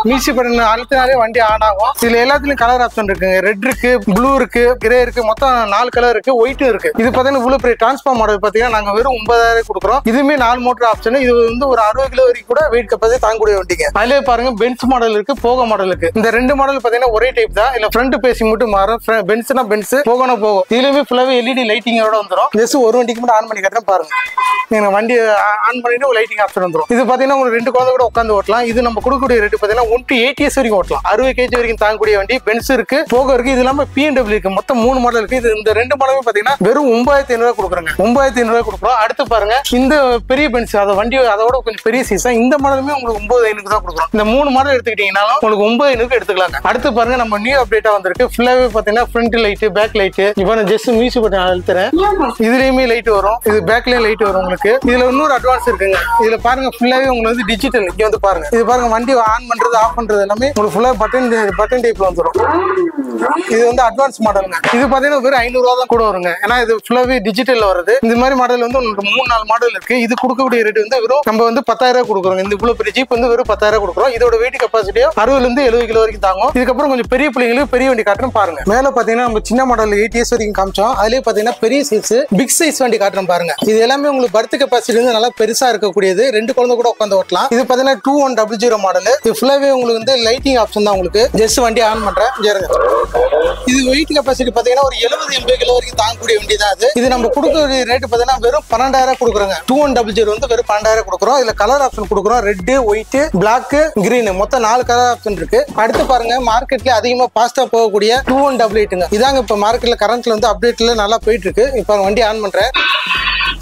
மியூசிக் பட்டன் அழுத்தினாலே வண்டி ஆன் ஆகும். இதுல எல்லாத்துலயும் கலர் ஆப்ஷன் இருக்குங்க. ரெட் இருக்கு, ப்ளூ இருக்கு, கிரே இருக்கு, மொத்தம் 4 கலர் இருக்கு, ஒயிட் இருக்கு. இது பாத்தீங்கன்னா இவ்வளவு பெரிய டிரான்ஸ்ஃபார்ம் மாடல் பாத்தீங்கன்னா நாங்க வெறும் 9000 கொடுக்குறோம். இதுமே 4 மோட்டர் ஆப்ஷன். இது வந்து ஒரு 60 கிலோ வரைக்கும் கூட வெயிட் கெபாசிட்டி தாங்கக்கூடிய வண்டிங்க. அதுல பாருங்க பென்ஸ் மாடல் இருக்கு, போகோ மாடல் இருக்கு. இந்த 2 மாடல் பாத்தீங்கன்னா ஒரே டைப் தான். இல்ல ஃப்ரண்ட் பேசிங் மட்டும் மாறும். பென்ஸ்னா பென்ஸ், போகோனா போகும். இதுலயுமே ஃபுல்லாவே LED லைட்டிங்கோட வந்துரும். ஜஸ்ட் ஒரு வண்டிக்கு மட்டும் ஆன் பண்ணி காட்டுறேன் பாருங்க. நீங்க வண்டி ஆன் பண்ணிட்டு லைட்டிங் ஆப்ஷன் வந்துரும். இது பாத்தீங்கன்னா உங்களுக்கு 2 குழந்தை கூட உட்காந்து ஓட்டலாம். இது நம்ம கொடுக்கக்கூடிய ரேட் பாத்தீங்கன்னா 1 to 8 years வரைக்கும் ஓட்டலாம். 60 kg வரைக்கும் தாங்கக்கூடிய வண்டி. பென்ஸ் இருக்கு, போகோ இருக்கு, இது இல்லாம BMW இருக்கு. மொத்தம் 3 மாடல் இருக்கு. இது இந்த 2 மாடலுமே பாத்தீங்கன்னா வெறும் 9500 கொடுக்குறாங்க. 9500 கொடுக்குறோம். அடுத்து பாருங்க இந்த பெரிய பென்ஸ், அத வண்டி அதோட கொஞ்சம் பெரிய சீசன். இந்த மாடலுமே உங்களுக்கு 9500 தான் கொடுக்குறோம். இந்த 3 மாடல் எடுத்துக்கிட்டீங்கன்னாலும் உங்களுக்கு 9500 எடுத்துக்கலாங்க. அடுத்து பாருங்க நம்ம நியூ அப்டேட்டா வந்திருக்கு. ஃபுல்லாவே பாத்தீங்கன்னா ஃப்ரண்ட் லைட், பேக் லைட். இப்போ நான் ஜஸ்ட் மியூசிக் பட்டன் அழுத்துறேன். இதுலயுமே லைட் வரும், இது பேக்லயும் லைட் வரும் உங்களுக்கு. இதுல இன்னொரு அட்வான்ஸ் இருக்குங்க. இதுல பாருங்க ஃபுல்லாவே உங்களுக்கு வந்து டிஜிட்டல். இங்க வந்து பாருங்க, இது பாருங்க வண்டி ஆன் பண்றது ஆஃப் பண்றது எல்லாமே உங்களுக்கு ஃபுல்லா பட்டன் டைப்ல வந்துரும். இது வந்து அட்வான்ஸ் மாடலுங்க. இது பாத்தீங்கன்னா வெறும் 500 ரூபா தான் கூட வருங்க. ஏன்னா இது ஃபுல்லாவே டிஜிட்டல்ல வருது. இந்த மாதிரி மாடல் வந்து உங்களுக்கு 3-4 மாடல் இருக்கு. இது கொடுக்கக்கூடிய ரேட் வந்து வெறும் நம்ம வந்து 10000 கொடுக்குறோம். இந்த இவ்வளவு பெரிய ஜீப் வந்து வெறும் 10000 கொடுக்குறோம். இதோட வெயிட் கெபாசிட்டியோ 60 ல இருந்து 70 கிலோ வரைக்கும் தாங்கும். இதுக்கப்புறம் கொஞ்சம் பெரிய பிள்ளைங்களுக்கு பெரிய வண்டி காட்டுறேன் பாருங்க. மேல பாத்தீங்கன்னா நம்ம சின்ன மாடல் 8 years வரைக்கும் காமிச்சோம். அதுலயே பாத்தீங்கன்னா பெரிய சைஸ், பிக் சைஸ் வண்டி காட்டுறேன் பாருங்க. இது எல்லாமே உங்களுக்கு பர்த் கெபாசிட்டி வந்து நல்லா பெருசா இருக்கக்கூடியது. 2 குழந்தை கூட உட்காந்து ஓட்டலாம். இது பாத்தீங்கன்னா 2100 மாடல். இது ஃபுல்லாவே உங்களுக்கு வந்து லைட்டிங் ஆப்ஷன் தான் உங்களுக்கு. ஜஸ்ட் வண்டி ஆன் பண்றேன். இது வெயிட் கெபாசிட்டி பாத்தீங்கன்னா ஒரு 70-80 கிலோ வரைக்கும் தாங்கக்கூடிய வண்டி தான் அது. இது நம்ம கொடுக்கக்கூடிய ரேட் பாத்தீங்கன்னா வெறும் 12000 கொடுக்குறாங்க. 2100 வந்து வெறும் 12000 கொடுக்குறோம். இதுல கலர் ஆப்ஷன் கொடுக்குறோம். ரெட், ஒயிட், பிளாக், கிரீன், மொத்தம் 4 கலர் ஆப்ஷன் இருக்கு. அடுத்து பாருங்க மார்க்கெட்ல அதிகமா பாஸ்டா போகக்கூடிய 2188ங்க. இதாங்க இப்ப மார்க்கெட்ல கரண்ட்ல வந்து அப்டேட்ல நல்லா போயிட்டு இருக்கு. இப்ப வண்டி ஆன் பண்றேன்.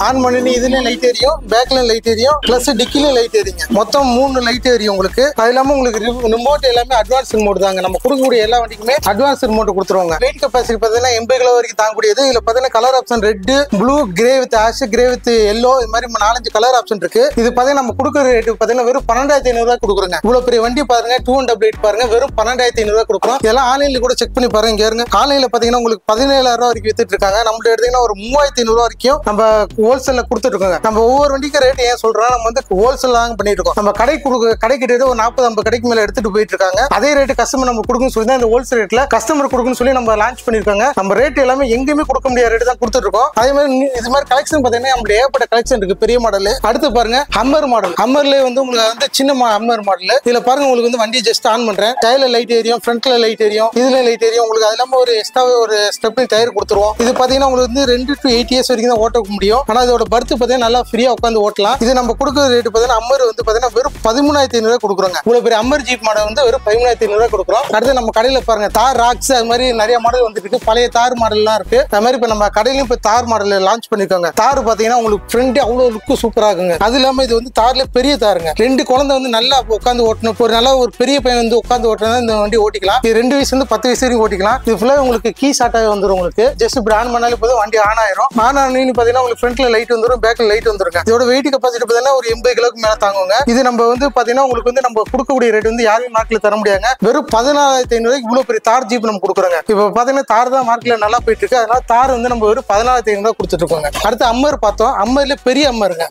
ஆன் பண்ணி இதுலயும் லைட் எரியும், பேக்ல லைட் எரியும், பிளஸ் டிக்கிலையும் லைட் எரியுங்க. மொத்தம் 3 லைட் எரியும் உங்களுக்கு. அது இல்லாம உங்களுக்கு ரிமோட் எல்லாமே அட்வான்ஸ் ரிமோட் தாங்க. நம்ம கொடுக்கக்கூடிய எல்லா வண்டிக்குமே அட்வான்ஸ் ரிமோட் கொடுத்துருவாங்க. வெயிட் கெபாசிட்டி பாத்தீங்கன்னா 80 கிலோ வரைக்கும் தாங்கக்கூடியது. இதுல பாத்தீங்கன்னா colour option red, blue, grey with ash, grey with yellow, இது மாதிரி 4-5 கலர் ஆப்ஷன் இருக்கு. இது பாத்தீங்கன்னா நம்ம கொடுக்குற ரேட் பாத்தீங்கன்னா வெறும் 12500 கொடுக்குறோங்க. இவ்வளவு பெரிய வண்டி பாருங்க, 2188 பாருங்க, வெறும் 12500 கொடுக்குறோம். இதெல்லாம் ஆன்லைன்ல கூட செக் பண்ணி பாருங்க. இங்க இருங்க, ஆன்லைன்ல பாத்தீங்கன்னா உங்களுக்கு 17000 வரைக்கும் வித்துட்டு இருக்காங்க. நம்மள்ட்ட எடுத்தீங்கன்னா ஒரு 3500 வரைக்கும் நம்ம ஹோல்சேல்ல கொடுத்துட்டு இருக்கோங்க. நம்ம ஒவ்வொரு வண்டிக்கு ரேட் ஏன் சொல்றோம், நம்ம வந்து ஹோல்சேல் தான் பண்ணிட்டு இருக்கோம். நம்ம கடை கிட்ட ஒரு 40-50 கடைக்கு மேல எடுத்துட்டு போயிட்டு இருக்காங்க. அதே ரேட் கஸ்டமர் நம்ம கொடுக்கணும்னு சொல்லி தான் இந்த ஹோல்சேல் ரேட்ல கஸ்டமர் கொடுக்கணும்னு சொல்லி நம்ம லான்ச் பண்ணிருக்காங்க. நம்ம ரேட் எல்லாமே எங்கேயுமே கொடுக்க முடியாத ரேட் தான் கொடுத்துட்டு இருக்கோம். அதே மாதிரி இது மாதிரி கலெக்ஷன் பாத்தீங்கன்னா நம்மளுடைய ஏகப்பட்ட கலெக்ஷன் இருக்கு, பெரிய மாடல். அடுத்து பாருங்க ஹம்மர் மாடல். ஹம்மர்ல வந்து உங்களுக்கு வந்து சின்ன ஹம்மர் மாடல். இதுல பாருங்க உங்களுக்கு வந்து வண்டி ஜஸ்ட் ஆன் பண்றேன். டயர்ல லைட் எரியும், ஃப்ரண்ட்ல லைட் எரியும், இதுல லைட் எரியும் உங்களுக்கு. அது இல்லாம ஒரு எக்ஸ்ட்ராவே ஒரு ஸ்டெப்னி டயர் கொடுத்துருவோம். இது பாத்தீங்கன்னா உங்களுக்கு வந்து 2 to 8 years வரைக்கும் தான் ஓட்ட முடியும். ஆனா இதோட பர்த் பாத்தீங்கன்னா நல்லா ஃப்ரீயா உட்காந்து ஓட்டலாம். இது நம்ம கொடுக்குற ரேட் பாத்தீங்கன்னா அம்மர் வந்து பாத்தீங்கன்னா வெறும் 13500 கொடுக்குறோங்க. இவ்வளவு பெரிய அம்மர் ஜீப் மாடல் வந்து வெறும் 13500 கொடுக்குறோம். அடுத்து நம்ம கடையில பாருங்க தார் ராக்ஸ், அது மாதிரி நிறைய மாடல் வந்துட்டு இருக்கு. பழைய தார் மாடல் எல்லாம் இருக்கு. அது மாதிரி இப்ப நம்ம கடையிலயும் இப்ப தார் மாடல் லான்ச் பண்ணிருக்காங்க. தார் பாத்தீங்கன்னா உங்களுக்கு ஃப்ரண்ட் அவ்வளவு லுக்கு சூப்பரா இருக்குங்க. அது இல்லாம இது வந்து தார்ல பெரிய தாருங்க. 2 குழந்தை வந்து நல்லா உட்காந்து ஓட்டணும். ஒரு நல்ல ஒரு பெரிய பையன் வந்து உட்காந்து ஓட்டினா இந்த வண்டி ஓட்டிக்கலாம். இது 2 வயசுல இருந்து 10 வயசு வரைக்கும் ஓட்டிக்கலாம். இது ஃபுல்லா உங்களுக்கு கீ ஸ்டார்ட் ஆகி வந்துடும் உங்களுக்கு. ஜஸ்ட் இப்படி ஆன் பண்ணாலே போதும் வண்டி ஆன் ஆயிரும். ஆன் ஆனீங்கன்னு பாத்தீங்கன்னா உங்களுக்கு ஃப்ரண்ட்ல லைட் வந்துரும், பேக்ல லைட் வந்துருங்க. இதோட வெயிட் கெபாசிட்டி பார்த்தீங்கன்னா ஒரு 80 கிலோக்கு மேல தாங்குங்க. இது நம்ம வந்து பாத்தீங்கன்னா உங்களுக்கு வந்து நம்ம கொடுக்கக்கூடிய ரேட் வந்து யாருமே மார்க்கெட்ல தர முடியாங்க. வெறும் 14,500 இவ்வளவு பெரிய தார் ஜீப் நம்ம கொடுக்குறோங்க. இப்போ பாத்தீங்கன்னா தார் தான் மார்க்கெட்ல நல்லா போயிட்டு இருக்கு. அதனால தார் வந்து நம்ம வெறும் 14,500 கொடுத்துட்டு இருக்கோங்க. அடுத்து அம்மர் பார்த்தோம். அம்மர்ல பெரிய அம்மருங்க,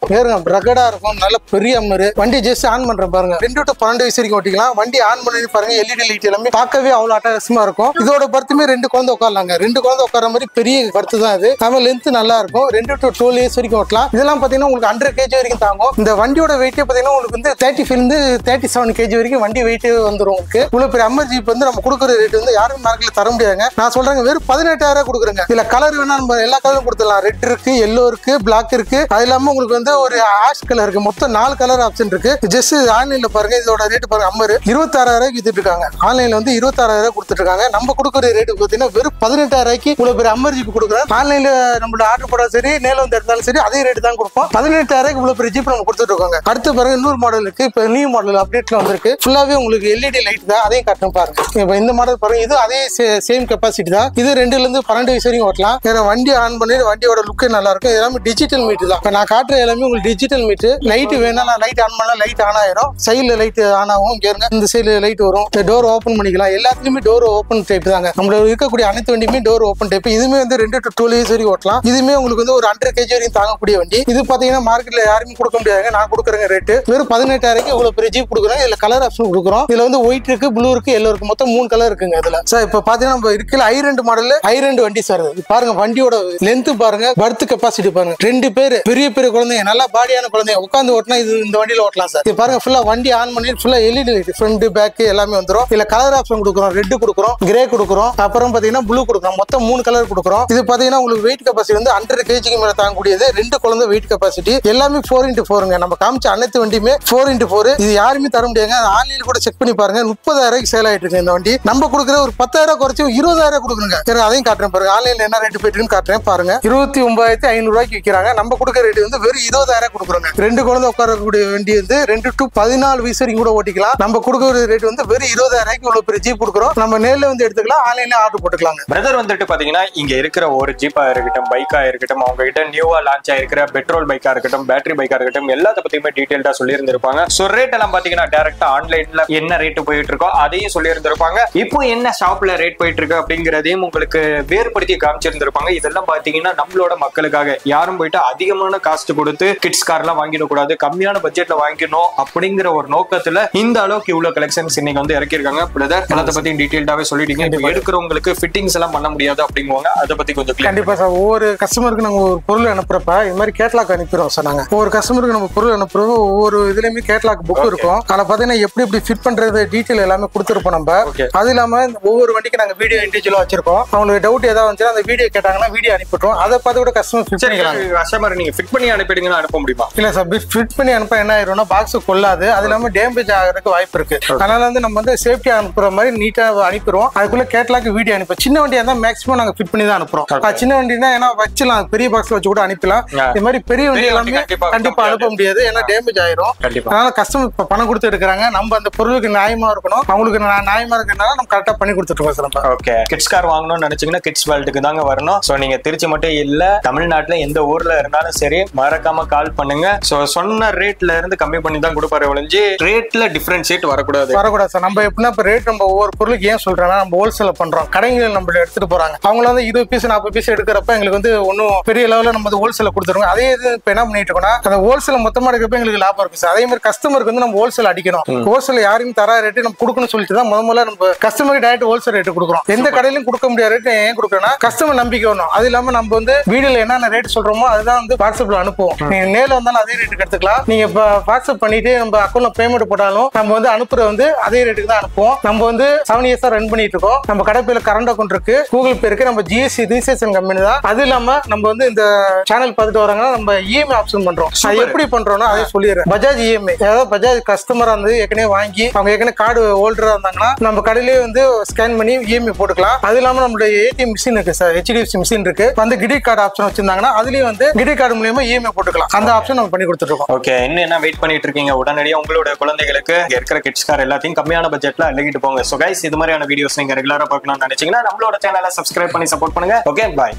ரகடா இருக்கும், நல்ல பெரிய அம்மர். வண்டி ஜஸ்ட் ஆன் பண்றேன் பாருங்க. 2 to 12 வயசு வரைக்கும் ஓட்டிக்கலாம். வண்டி ஆன் பண்ணி பாருங்க, எல்இடி லைட் எல்லாமே பார்க்கவே அவ்வளவு அட்டகாசமா இருக்கும். இதோட பர்த்துமே 2 குழந்தை உட்காரலாங்க. 2 குழந்தை உட்கார மாதிரி பெரிய பர்த்து தான் இது. நம்ம லென்த் நல்லா இருக்கும். 2 to 12 இயர்ஸ் வரைக்கும் ஓட்டலாம். இதெல்லாம் பாத்தீங்கன்னா உங்களுக்கு 100 kg வரைக்கும் தாங்கும். இந்த வண்டியோட வெயிட்டே பாத்தீங்கன்னா உங்களுக்கு வந்து 37 kg வரைக்கும் வண்டி வெயிட் வந்துரும். உங்களுக்கு இவ்வளவு பெரிய அம்மர் ஜீப் வந்து நம்ம கொடுக்குற ரேட் வந்து யாரும் மார்க்கெட்ல தர முடியாதுங்க. நான் சொல்றேங்க வெறும் 18,000 கொடுக்குறேங்க. இதுல கலர் வேணா நம்ம எல்லா கலரும் கொடுத்துடலாம். ரெட் இருக்கு, எல்லோ இருக்கு, பிளாக் இருக்கு. அது இல்லாம உங்களுக்கு வந்து ஒரு ஆஷ் கலர் இருக்கு. மொத்தம் 4 கலர் ஆப்ஷன் இருக்கு. ஜஸ்ட் ஆன்லைன்ல பாருங்க. இதோட ரேட் பாருங்க, அம்மர் 26,000 வித்துட்டு இருக்காங்க. ஆன்லைன்ல வந்து 26,000 கொடுத்துட்டு இருக்காங்க. நம்ம கொடுக்குற ரேட் பாத்தீங்கன்னா வெறும் 18,000 இவ்வளவு பெரிய அம்மர் ஜீப் கொடுக்குறோம். ஆன்லைன்ல நம்மளோட ஆர்டர் போட சரி, நேரில் வந்து எடுத்தாலும் சரி, அதே ரேட் தான் கொடுப்போம். 18,000 இவ்வளவு பெரிய ஜீப் நம்ம கொடுத்துட்டு இருக்கோங்க. அடுத்து பாருங்க இன்னொரு மாடல் இருக்கு. இப்ப நியூ மாடல் அப்டேட்ல வந்திருக்கு. ஃபுல்லாவே உங்களுக்கு எல்இடி லைட் தான். அதையும் காட்டுறேன் பாருங்க. இப்ப இந்த மாடல் பாருங்க, இது அதே சேம் கெபாசிட்டி தான். இது 2ல இருந்து 12 வயசு வரைக்கும் ஓட்டலாம். ஏன்னா வண்டி ஆன் பண்ணி வண்டியோட லுக்கே நல்லா இருக்கும். எல்லாமே டிஜிட்டல் மீட்டர் தான். இப்ப நான் காட்டுற எல்லாமே உங்களுக்கு டிஜிட்டல் மீட்டர். லைட் வேணா லைட் ஆன் பண்ணா லைட் ஆன் ஆயிரும். சைடுல லைட் ஆன் ஆகும். இங்க இருங்க, இந்த சைடுல லைட் வரும். டோர் ஓபன் பண்ணிக்கலாம். எல்லாத்துலயுமே டோர் ஓபன் டைப் தாங்க. நம்மள இருக்கக்கூடிய அனைத்து வண்டியுமே டோர் ஓபன் டைப். இதுமே வந்து 2 to 12 இயர்ஸ் வரைக்கும் ஓட்டலாம். இதுமே உங்களுக்கு வந்து ஒரு 100 kg வரைக்கும் தாங்கக்கூடிய வண்டி. இது பாத்தீங்கன்னா மார்க்கெட்ல யாருமே கொடுக்க முடியாதுங்க. நான் கொடுக்குறேங்க ரேட் வெறும் 18,000 இவ்வளவு பெரிய ஜீப் கொடுக்குறோம். இதுல கலர் ஆப்ஷன் கொடுக்குறோம். இதுல வந்து ஒயிட் இருக்கு, ப்ளூ இருக்கு, எல்லோ இருக்கு. மொத்தம் 3 கலர் இருக்குங்க இதுல. சார் இப்ப பாத்தீங்கன்னா நம்ம இருக்கல i2 மாடல் i2 வண்டி சார். பாருங்க வண்டியோட லென்த் பாருங்க, பர்த் கெபாசிட்டி பாருங்க. 2 பேர் பெரிய பெரிய குழந்தைங்க, நல்லா பாடியான குழந்தைங்க உட்காந்து ஓட்டினா இது இந்த வண்டியில ஓட்டலாம் சார். இது பாருங்க ஃபுல்லா வண்டி ஆன் பண்ணி ஃபுல்லா எல்இடி லைட், ஃப்ரண்ட் பேக் எல்லாமே வந்துரும். இதுல கலர் ஆப்ஷன் கொடுக்குறோம். ரெட் கொடுக்குறோம், கிரே கொடுக்குறோம், அப்புறம் பாத்தீங்கன்னா ப்ளூ கொடுக்குறோம். மொத்தம் 3 கலர் கொடுக்குறோம். இது பாத்தீங்கன்னா உங்களுக்கு வெயிட் கெபாசிட்டி வந்து 100 kg மேல தாங்கக்கூடியது. 2 குழந்தை வெயிட் கெபாசிட்டி. எல்லாமே 4x4ங்க. நம்ம காமிச்ச அனைத்து வண்டியுமே 4x4. இது யாருமே தர முடியாங்க. ஆன்லைன்ல கூட செக் பண்ணி பாருங்க. 30,000 சேல் ஆயிட்டு இருக்கு இந்த வண்டி. நம்ம கொடுக்குற ஒரு 10,000 குறைச்சு 20,000 கொடுக்குறோங்க. அதையும் காட்டுறேன் பாருங்க. ஆன்லைன்ல என்ன ரேட் போயிட்டு காட்டுறேன் பாருங்க. 29,500 விற்கிறாங்க. நம்ம கொடுக்குற ரேட் வந்து வெறும் 20,000 கொடுக்குறோங்க. 2 குழந்தை உட்காரக்கூடிய வண்டி வந்து 2 to 14 வயசு வரைக்கும் கூட ஓட்டிக்கலாம். நம்ம கொடுக்குற ரேட் வந்து வெறும் 20,000 இவ்வளவு பெரிய ஜீப் கொடுக்குறோம். நம்ம நேர்ல வந்து எடுத்துக்கலாம், ஆன்லைன்ல ஆர்டர் போட்டுக்கலாங்க. பிரதர் வந்துட்டு பாத்தீங்கன்னா இங்க இருக்கிற ஒரு ஜீப்பா இருக்கட்டும், பைக்கா இருக்கட்டும், அவங்க கிட்ட நியூவா லான்ச் ஆயிருக்கிற பெட்ரோல் பைக்கா இருக்கட்டும், பேட்டரி பைக்கா இருக்கட்டும், எல்லாத்த பத்தியுமே டீடைல்டா சொல்லி இருந்திருப்பாங்க. சோ ரேட் எல்லாம் பாத்தீங்கன்னா டைரக்டா ஆன்லைன்ல என்ன ரேட் போயிட்டு இருக்கோ அதையும் சொல்லி இருந்திருப்பாங்க. இப்போ என்ன ஷாப்ல ரேட் போயிட்டு இருக்கு அப்படிங்கறதையும் உங்களுக்கு வேறுபடுத்தி காமிச்சிருந்திருப்பாங்க. இதெல்லாம் பாத்தீங்கன்னா நம்மளோட மக்களுக்காக. யாரும் போயிட்டு அதிகமான காஸ்ட் கொடுத்து கிட்ஸ் கார் எல்லாம் வாங்கிடக்கூடாது, கம்மியான பட்ஜெட்ல வாங்கிக்கணும் அப்படிங்கிற ஒரு நோக்கத்துல இந்த அளவுக்கு இவ்வளவு கலெக்ஷன்ஸ் இன்னைக்கு வந்து இறக்கிருக்காங்க. பிரதர் அதை பத்தி டீடைல்டாவே சொல்லிட்டீங்க. எடுக்கிறவங்களுக்கு ஃபிட்டிங்ஸ் எல்லாம் பண்ண முடியாது அப்படிங்குவாங்க. அதை பத்தி கொஞ்சம் கண்டிப்பா சார். ஒவ்வொரு கஸ்டமருக்கு நாங்க ஒரு பொருள் அனுப்புறப்ப இது மாதிரி கேட்லாக் அனுப்பிடுவோம் சார். நாங்க ஒவ்வொரு கஸ்டமருக்கு நம்ம பொருள் அனுப்புறோம். ஒவ்வொரு இதுலயுமே கேட்லாக் புக் இருக்கும். அதுல பாத்தீங்கன்னா எப்படி ஃபிட் பண்றது டீடைல் எல்லாமே கொடுத்துருப்போம் நம்ம. அது இல்லாம ஒவ்வொரு வண்டிக்கு நாங்க வீடியோ இண்டிவிஜுவலா வச்சிருக்கோம். அவங்களுக்கு டவுட் ஏதாவது வந்துச்சுன்னா அந்த வீடியோ கேட்டாங்கன்னா வீடியோ அனுப்பிட்டோம். அதை பார்த்து கூட கஸ்டமர் ஃபிட் பண்ணிக்கலாம். கஸ்டமர் நீங்க ஃபிட் பண்ணி அனுப்பிடுங்கன்னா அனுப்ப முடியுமா? இல்ல சார், ஃபிட் பண்ணி அனுப்ப என்ன ஆயிரும்னா பாக்ஸ் கொள்ளாது. அது இல்லாம டேமேஜ் ஆகிறதுக்கு வாய்ப்பு இருக்கு. அதனால வந்து நம்ம வந்து சேஃப்டியா அனுப்புற மாதிரி நீட்டா அனுப்பிடுவோம். அதுக்குள்ள கேட்லாக் வீடியோ அனுப்போம். சின்ன வண்டியா இருந்தா மேக்ஸிமம் நாங்க ஃபிட் பண்ணி தான் அனுப்புறோம். சின்ன வண்டினா ஏன்னா வச்சுலாம், பெரிய பாக்ஸ் வச்சு கூட அனுப்பலாம். இது மாதிரி பெரிய வண்டி எல்லாமே கண்டிப்பா அனுப்ப முடியாது, ஏன்னா டேமேஜ் ஆயிரும். அதனால கஸ்டமர் பணம் கொடுத்து எடுக்கிறாங்க. நம்ம அந்த பொருளுக்கு நியாயமா இருக்கணும், அவங்களுக்கு நியாயமா இருக்கிறதுனால நம்ம கரெக்டா பண்ணி கொடுத்துட்டு இருக்கோம். ஓகே, கிட்ஸ் கார் வாங்கணும்னு நினைச்சீங்கன்னா கிட்ஸ் வேர்ல்டுக்கு தாங்க வரணும். சோ நீங்க திருச்சி மட்டும் இல்ல, தமிழ்நாட்டுல எந்த ஊர்ல இருந்தாலும் சரி மறக்காம கால் பண்ணுங்க. சோ சொன்ன ரேட்ல இருந்து கம்மி பண்ணி தான் கொடுப்பாரு ஒழிஞ்சு ரேட்ல டிஃபரன்ஷியேட் வரக்கூடாது சார். நம்ம எப்படின்னா இப்ப ரேட் நம்ம ஒவ்வொரு பொருளுக்கு ஏன் சொல்றேன்னா நம்ம ஹோல்சேல் பண்றோம். கடைகள் நம்ம எடுத்துட்டு போறாங்க. அவங்கள வந்து 20 பீஸ் 40 பீஸ் எடுக்கிறப்ப எங்களுக்கு வந்து ஒன்னும் பெரிய லெவலில் நம்ம ஹோல்சேல கொடுத்துருவோம். அதே இது இப்ப என்ன பண்ணிட்டு இருக்கோம்னா அந்த ஹோல்சேல் மொத்தமா எடுக்கிறப்ப எங்களுக்கு லாபம் இருக்கு சார். அதே மாதிரி கஸ்டமருக்கு வந்து நம்ம ஹோல்சேல் அடிக்கணும். ஹோல்சேல் யாரையும் தர ரேட்டு நம்ம கொடுக்கணும்னு சொல்லிட்டு தான் முதல்ல நம்ம கஸ்டமருக்கு டைரக்ட் ஹோல்சேல் ரேட்டு கொடுக்குறோம். எந்த கடையிலும் கொடுக்க முடியாத ரேட்டு ஏன் கொடுக்குறோம்னா கஸ்டமர் நம்பிக்கை வரணும். அது இல்லாம நம்ம வந்து வீடியோல என்னென்ன ரேட் சொல்றோமோ அதுதான் வந்து வாட்ஸ்அப்ல அனுப்புவோம். நீங்க நேரில் வந்தாலும் அதே ரேட்டுக்கு எடுத்துக்கலாம். நீங்க இப்ப வாட்ஸ்அப் பண்ணிட்டு நம்ம அக்கௌண்ட்ல பேமெண்ட் போட்டாலும் நம்ம வந்து அனுப்புற வந்து அதே ரேட்டுக்கு தான் அனுப்புவோம். நம்ம வந்து 7 years ரன் பண்ணிட்டு இருக்கோம். நம்ம கடைப்பையில கரண்ட் அக்கௌண்ட் இருக்கு, கூகுள் பே இருக்கு, நம்ம ஜிஎஸ்டி ரிஜிஸ்ட்ரேஷன் கம்பெனி தான். அது இல்லாம நம்ம வந்து இந்த சேனல் பார்த்துட்டு வராங்கன்னா நம்ம இஎம்ஐ ஆப்ஷன் பண்றோம். அது எப்படி பண்றோம்னா அதே சொல்லிடுறேன். பஜாஜ் இஎம்ஐ, அதாவது பஜாஜ் கஸ்டமரா இருந்து ஏற்கனவே வாங்கி அவங்க ஏற்கனவே கார்டு ஹோல்டரா இருந்தாங்கன்னா நம்ம கடையிலேயே வந்து ஸ்கேன் பண்ணி இஎம்ஐ போட்டுக்கலாம். அது இல்லாம நம்மளுடைய ஏடிஎம் மிஷின் இருக்கு சார், HDFC மிஷின் இருக்கு. வந்து கிரெடிட் கார்டு ஆப்ஷன் வச்சிருந்தாங்கன்னா அதுலயும் வந்து கிரெடிட் கார்டு மூலமா இஎம்ஐ போட்டுக்கலாம். அந்த ஆப்ஷன் நம்ம பண்ணி கொடுத்துட்டு இருக்கோம். ஓகே, இன்னும் என்ன வெயிட் பண்ணிட்டு இருக்கீங்க? உடனடியாக உங்களோட குழந்தைகளுக்கு இருக்கிற கிட்ஸ் கார் எல்லாத்தையும் கம்மியான பட்ஜெட்ல அள்ளிக்கிட்டு போங்க. சோ கைஸ், இது மாதிரியான வீடியோஸ் நீங்க ரெகுலரா பார்க்கணும்னு நினைச்சீங்கன்னா நம்மளோட சேனலை சப்ஸ்கிரைப் பண்ணி சப்போர்ட் பண்ணுங்க. ஓகே, பாய்.